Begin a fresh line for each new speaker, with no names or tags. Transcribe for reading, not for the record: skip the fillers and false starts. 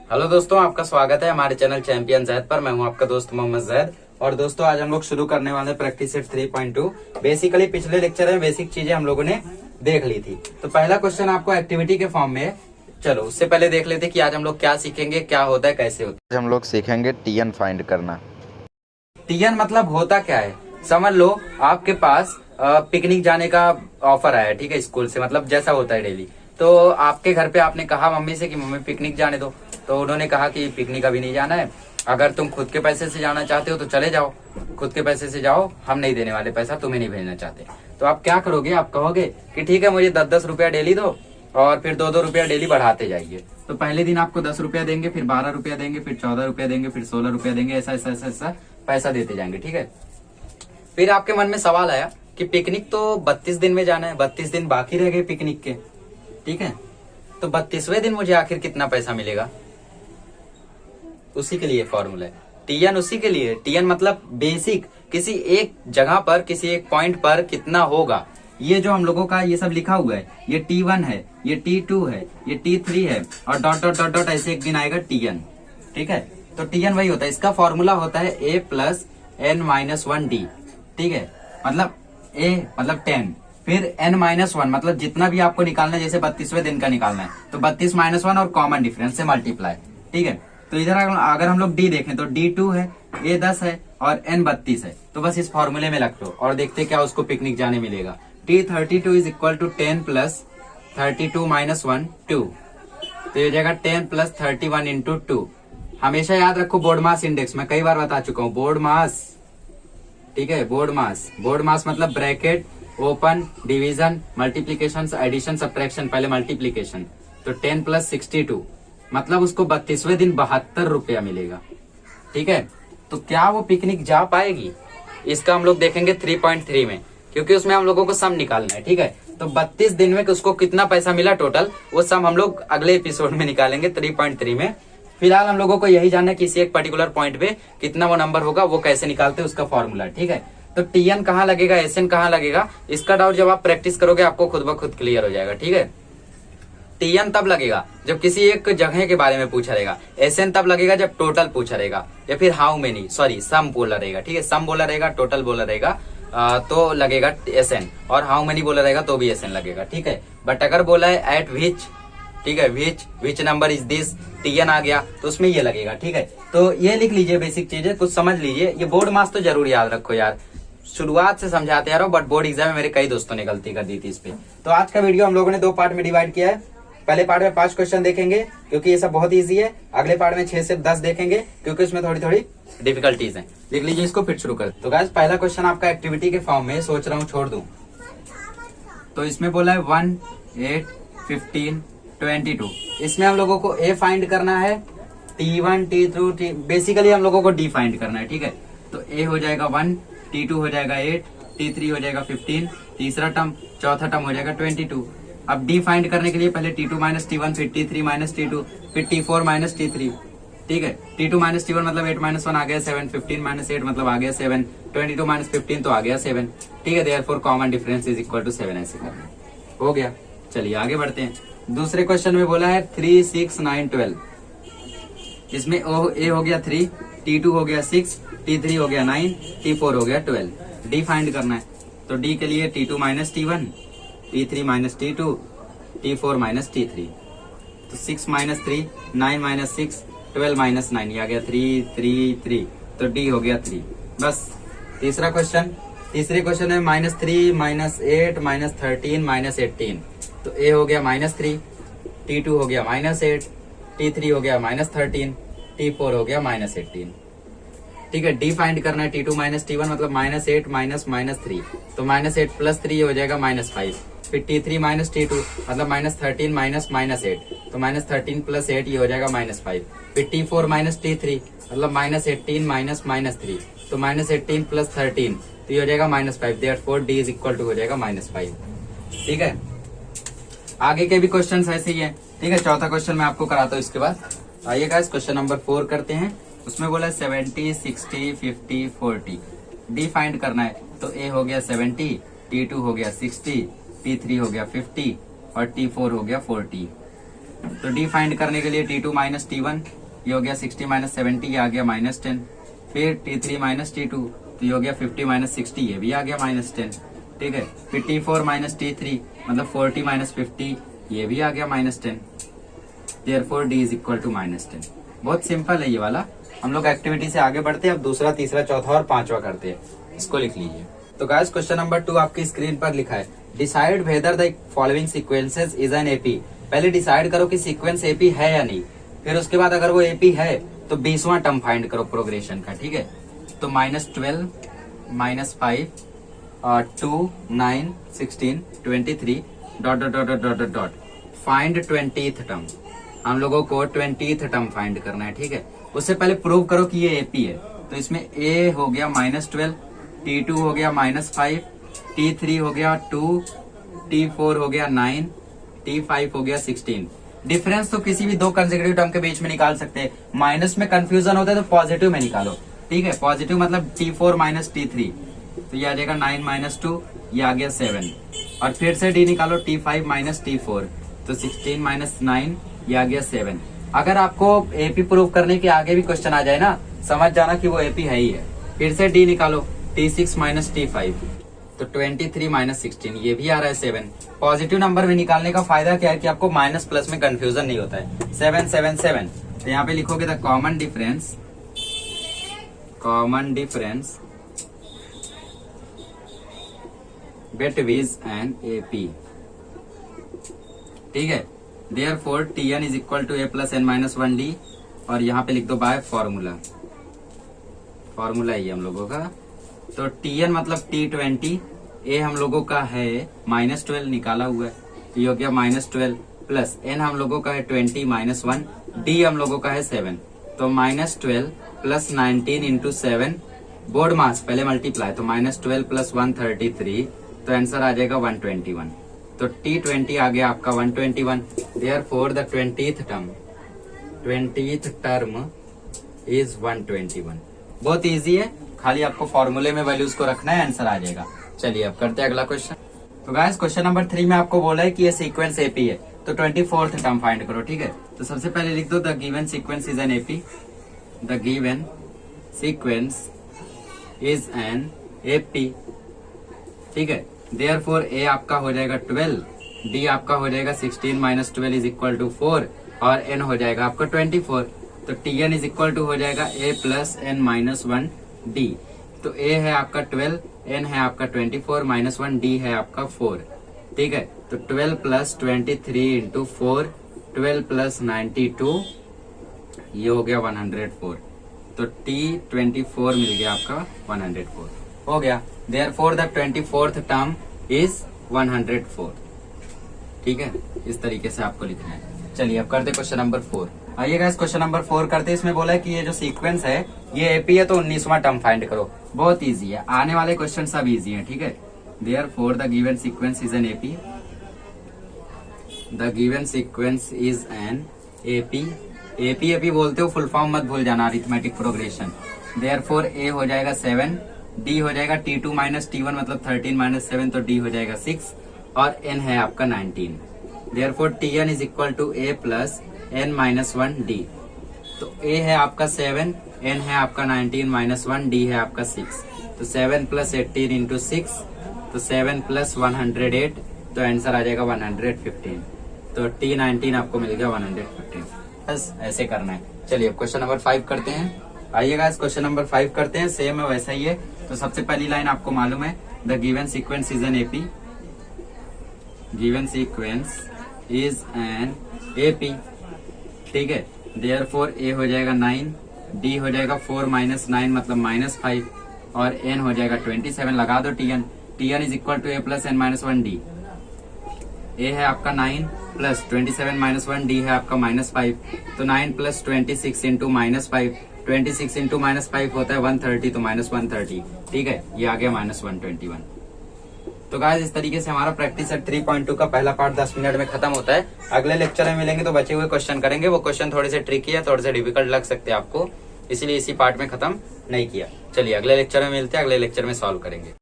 Hello दोस्तों, आपका स्वागत है हमारे चैनल चैंपियन जैद पर। मैं हूं आपका दोस्त मोहम्मद जैद। और दोस्तों आज हम लोग शुरू करने वाले प्रैक्टिस सेट 3.2। बेसिकली पिछले लेक्चर में बेसिक चीजें हम लोगों ने देख ली थी, तो पहला क्वेश्चन आपको एक्टिविटी के फॉर्म में है। चलो उससे पहले देख लेते कि आज हम लोग क्या सीखेंगे, क्या होता है, कैसे होता
आज हम लोग सीखेंगे टीएन फाइंड करना।
है। टीएन मतलब होता क्या है, समझ लो आपके पास पिकनिक जाने का ऑफर आया, ठीक है, स्कूल से, मतलब जैसा होता है डेली। तो आपके घर पे आपने कहा मम्मी से कि मम्मी पिकनिक जाने दो, तो उन्होंने कहा कि पिकनिक अभी नहीं जाना है, अगर तुम खुद के पैसे से जाना चाहते हो तो चले जाओ, खुद के पैसे से जाओ, हम नहीं देने वाले पैसा, तुम्हें नहीं भेजना चाहते। तो आप क्या करोगे, आप कहोगे कि ठीक है मुझे 10-10 रुपया डेली दो और फिर 2-2 रुपया डेली बढ़ाते जाइए। तो पहले दिन आपको 10 रुपया देंगे, फिर 12 रुपया देंगे, फिर 14 रुपया देंगे, फिर 16 रुपया देंगे, ऐसा ऐसा ऐसा ऐसा पैसा देते जाएंगे, ठीक है। फिर आपके मन में सवाल आया कि पिकनिक तो 32 दिन में जाना है, 32 दिन बाकी रह गए पिकनिक के, ठीक है, तो 32वें दिन मुझे आखिर कितना पैसा मिलेगा। उसी के लिए फॉर्मूला है टीएन, उसी के लिए टीएन मतलब बेसिक, किसी एक जगह पर, किसी एक पॉइंट पर कितना होगा। ये जो हम लोगों का ये सब लिखा हुआ है, ये T1 है, ये T2 है, ये T3 है और डॉट डॉट डॉट डॉट ऐसे एक दिन आएगा टीएन, ठीक है। तो टीएन वही होता है, इसका फॉर्मूला होता है A + n-1D, ठीक है। मतलब A मतलब 10, फिर n-1 मतलब जितना भी आपको निकालना है, जैसे 32वें दिन का निकालना है तो 32 - 1 और कॉमन डिफरेंस से मल्टीप्लाई, ठीक है। तो इधर अगर हम लोग D देखें तो D2 है, A 10 है और N 32 है, तो बस इस फॉर्मूले में रख लो और देखते क्या उसको पिकनिक जाने मिलेगा। T32 = 10 + 32 - 1 2, तो ये हो जाएगा 10 + 31 × 2। हमेशा याद रखो बोर्ड मास इंडेक्स, मैं कई बार बता चुका हूँ, बोर्ड मास, ठीक है, बोर्ड मास। बोर्ड मास मतलब bracket open, division, multiplication, addition, subtraction, पहले मल्टीप्लीकेशन। तो 10 + 62 मतलब उसको 32वें दिन 72 रुपया मिलेगा, ठीक है। तो क्या वो पिकनिक जा पाएगी, इसका हम लोग देखेंगे 3.3 में, क्योंकि उसमें हम लोगों को सम निकालना है, ठीक है। तो 32 दिन में उसको कितना पैसा मिला टोटल, वो सम हम लोग अगले एपिसोड में निकालेंगे 3.3 में। फिलहाल हम लोगों को यही जानना है किसी एक पर्टिकुलर पॉइंट पे कितना वो नंबर होगा, वो कैसे निकालते हैं, उसका फॉर्मूला, ठीक है। तो टीएन कहाँ लगेगा, एसएन कहाँ लगेगा, इसका डाउट जब आप प्रैक्टिस करोगे आपको खुद ब खुद क्लियर हो जाएगा, ठीक है। टीएन तब लगेगा जब किसी एक जगह के बारे में पूछा रहेगा, एसएन तब लगेगा जब टोटल पूछा रहेगा, या फिर हाउ मेनी, सॉरी सम बोला रहेगा, ठीक है, सम बोला रहेगा, टोटल बोला रहेगा तो लगेगा एसएन, और हाउ मेनी बोला रहेगा तो भी एसएन लगेगा, ठीक है। बट अगर बोला है एट विच, ठीक है, which number is this, TN आ गया तो उसमें ये लगेगा, ठीक है। तो ये लिख लीजिए, बेसिक चीजें कुछ समझ लीजिए। ये बोर्ड मास तो जरूर याद रखो यार, शुरुआत से समझाते आ रहा हूं, बट बोर्ड एग्जाम में मेरे कई दोस्तों ने गलती कर दी थी इस पे। तो आज का वीडियो हम लोगों ने 2 पार्ट में डिवाइड किया है। पहले पार्ट में 5 क्वेश्चन देखेंगे क्योंकि ये सब बहुत इजी है, अगले पार्ट में 6 से 10 देखेंगे क्योंकि उसमें थोड़ी थोड़ी डिफिकल्टीज हैं। लिख लीजिए इसको, फिर शुरू कर। तो गाइस पहला क्वेश्चन आपका एक्टिविटी के फॉर्म में, सोच रहा हूँ छोड़ दूं। तो इसमें बोला है 1, 8, 15, 22। इसमें हम लोगों को ए फाइंड करना है, T1, T2, बेसिकली हम लोगों को डी फाइंड करना है, ठीक है। तो ए हो जाएगा 1, T2 हो जाएगा 8, T3 हो जाएगा 15, तीसरा टर्म, चौथा टर्म हो जाएगा 22। अब डी फाइंड करने के लिए पहले T2 - T1, फिर T3 - T2, फिर T4 - T3, ठीक है। T2 - T1 मतलब 8 - 1 आ गया 7, 15 - 8 मतलब आ गया 7, 22 - 15 तो आ गया 7, ठीक है। Therefore common difference is equal to 7, ऐसे करना हो गया। चलिए आगे बढ़ते हैं। दूसरे क्वेश्चन में बोला है 3, 6, 9, 12। इसमें ए हो गया 3, T2 हो गया 6, T3 हो गया 9, T4 हो गया 12। डी फाइंड करना है, तो डी के लिए T2 - T1, T3 - T2, T4 - T3। तो 6 - 3, 9 - 6, 12 - 9, ये आ गया 3, 3, 3, तो डी हो गया 3। बस तीसरे क्वेश्चन में -3, -8, -13, -18। तो ए हो गया -3, T2 हो गया -8, T3 हो गया -13, T4 हो गया -18, ठीक है। डी फाइंड करना है T2 - T1 मतलब -8 -3, तो -8 + 3 हो जाएगा -5। फिर T3 - T2 मतलब -13 -8, तो -13 + 8 ये हो जाएगा -5। फिर T4 - T3 मतलब -18 -3, तो -18 + 13 तो ये हो जाएगा -5। Therefore D is equal to हो जाएगा -5, ठीक है। आगे के भी क्वेश्चन ऐसे ही है, ठीक है। चौथा क्वेश्चन मैं आपको कराता हूँ इसके बाद। आइए गाइस क्वेश्चन नंबर 4 करते हैं। उसमें बोला 70, 60, 50, 40। डी फाइंड करना है, तो ए हो गया 70, T2 हो गया 60, T3 हो गया 50 और T4 हो गया 40। तो डी फाइंड करने के लिए T2 माइनस T1, ये हो गया 60 माइनस 70, ये आ गया माइनस 10। फिर T3 माइनस T2, तो ये हो गया 50 माइनस 60, ये भी आ गया माइनस 10। ठीक है, फिर T4 माइनस T3 मतलब 40 माइनस 50, ये भी आ गया minus 10। Therefore D is equal to minus 10। बहुत सिंपल है ये वाला। हम लोग एक्टिविटी से आगे बढ़ते हैं, अब दूसरा, तीसरा, चौथा और पांचवा करते हैं। इसको लिख लीजिए। तो गाइस क्वेश्चन नंबर 2 आपकी स्क्रीन पर लिखा है, decide whether the following sequences is an AP. पहले डिसाइड करो कि सीक्वेंस एपी है या नहीं, फिर उसके बाद अगर वो एपी है तो 20वां टर्म फाइंड करो प्रोग्रेशन का। ठीक है, तो -12, -5 और 2, 9, 16, 23 dot dot dot dot dot dot find 20th term. हम लोगों को 20th टर्म फाइंड करना है। ठीक है, उससे पहले प्रूव करो कि ये एपी है। तो इसमें ए हो गया -12, T2 हो गया -5, T3 हो गया 2, T4 हो गया 9, T5 हो गया 16। डिफरेंस तो किसी भी दो कंसेक्यूटिव टर्म के बीच में निकाल सकते हैं। माइनस में कंफ्यूजन होता है तो पॉजिटिव में निकालो। ठीक है, पॉजिटिव मतलब T4 माइनस T3, तो ये आ जाएगा 9 माइनस 2, ये आ गया 7। और फिर से डी निकालो, T5 माइनस T4, तो 16 माइनस 9, ये आ गया 7। अगर आपको एपी प्रूव करने के आगे भी क्वेश्चन आ जाए ना, समझ जाना कि वो एपी है ही है। फिर से डी निकालो, T6 माइनस T5, तो 23 माइनस 16, ये भी आ रहा है 7। पॉजिटिव नंबर में निकालने का फायदा क्या है कि आपको माइनस प्लस में कंफ्यूजन नहीं होता है। 7 7 7, तो यहाँ पे लिखोगे the common difference between an AP. ठीक है, therefore Tn is equal to a plus n minus 1d, और यहाँ पे लिख दो बाय फॉर्मूला ही हम लोगों का। तो Tn मतलब T20, a हम लोगों का है -12 निकाला हुआ है, तो ये हो गया -12 प्लस n हम लोगों का है 20 माइनस 1, d हम लोगों का है 7, तो -12 प्लस 19 इंटू 7, बोर्ड मास पहले मल्टीप्लाई, तो -12 प्लस 133, तो आंसर आ जाएगा 121। तो T20 आ गया आपका 121। Therefore the 20th term is 121। बहुत इजी है, खाली आपको फॉर्मूले में वैल्यूज को रखना है, आंसर आ जाएगा। चलिए अब करते हैं अगला क्वेश्चन। तो गाइस क्वेश्चन नंबर 3 में आपको बोला है कि ये सीक्वेंस एपी है, तो 24th टर्म फाइंड करो। ठीक है, तो सबसे पहले लिख दो the given sequence is an AP. The given sequence is an AP. ठीक है, देयरफॉर ए आपका हो जाएगा 12, डी आपका हो जाएगा 16 माइनस 12 इज इक्वल टू 4, और एन हो जाएगा आपका 24। तो Tn इज इक्वल टू हो जाएगा a plus n minus 1 D. तो a है आपका 12, n है आपका 24 माइनस 1, d है आपका 4। ठीक है, तो 12 प्लस 23 इंटू 4, 12 प्लस 92, ये हो गया 104। तो T24 मिल गया आपका 104 हो गया। Therefore the 24th term is 104। ठीक है, इस तरीके से आपको लिखना है। चलिए अब करते क्वेश्चन नंबर 4। आइएगा इस क्वेश्चन नंबर 4 करते। इसमें बोला है कि ये जो सीक्वेंस है ये एपी है, तो 19वां टर्म फाइंड करो। बहुत इजी है, आने वाले क्वेश्चन सब इजी है। ठीक है, therefore the given sequence is an AP. The given sequence is an AP. AP बोलते हो, फुल फॉर्म मत भूल जाना, अरिथमेटिक प्रोग्रेशन। देयरफॉर ए हो जाएगा 7, डी हो जाएगा T2 माइनस T1 मतलब 13 माइनस 7, तो डी हो जाएगा 6, और n है आपका 19। Therefore Tn is equal to a plus n minus 1 D. तो a है आपका 7, n है आपका 19 माइनस 1, d है आपका 6, तो 7 प्लस 18 इंटू 6, तो 7 प्लस 108, तो आंसर आ जाएगा 115। तो T19 आपको मिल गया 115। बस ऐसे करना है। चलिए अब क्वेश्चन नंबर 5 करते हैं। आइएगा इस क्वेश्चन नंबर 5 करते हैं, सेम है वैसा ही है। तो सबसे पहली लाइन आपको मालूम है, the given sequence is an AP. Given sequence is an AP. ठीक है, देयरफॉर ए हो जाएगा 9, डी हो जाएगा 4 माइनस 9 मतलब -5, और n हो जाएगा 27। लगा दो Tn is equal to a plus n minus 1 D. A है आपका 9 प्लस 27 माइनस 1, डी है आपका -5, तो 9 प्लस 26 इंटू -5, 26 इंटू -5 होता है 130, तो -130। ठीक है, ये आ गया -121। तो गाइस इस तरीके से हमारा प्रैक्टिस सेट 3.2 का पहला पार्ट 10 मिनट में खत्म होता है। अगले लेक्चर में मिलेंगे तो बचे हुए क्वेश्चन करेंगे। वो क्वेश्चन थोड़े से ट्रिकी है, थोड़े से डिफिकल्ट लग सकते हैं आपको, इसलिए इसी पार्ट में खत्म नहीं किया। चलिए अगले लेक्चर में मिलते हैं, अगले लेक्चर में सॉल्व करेंगे।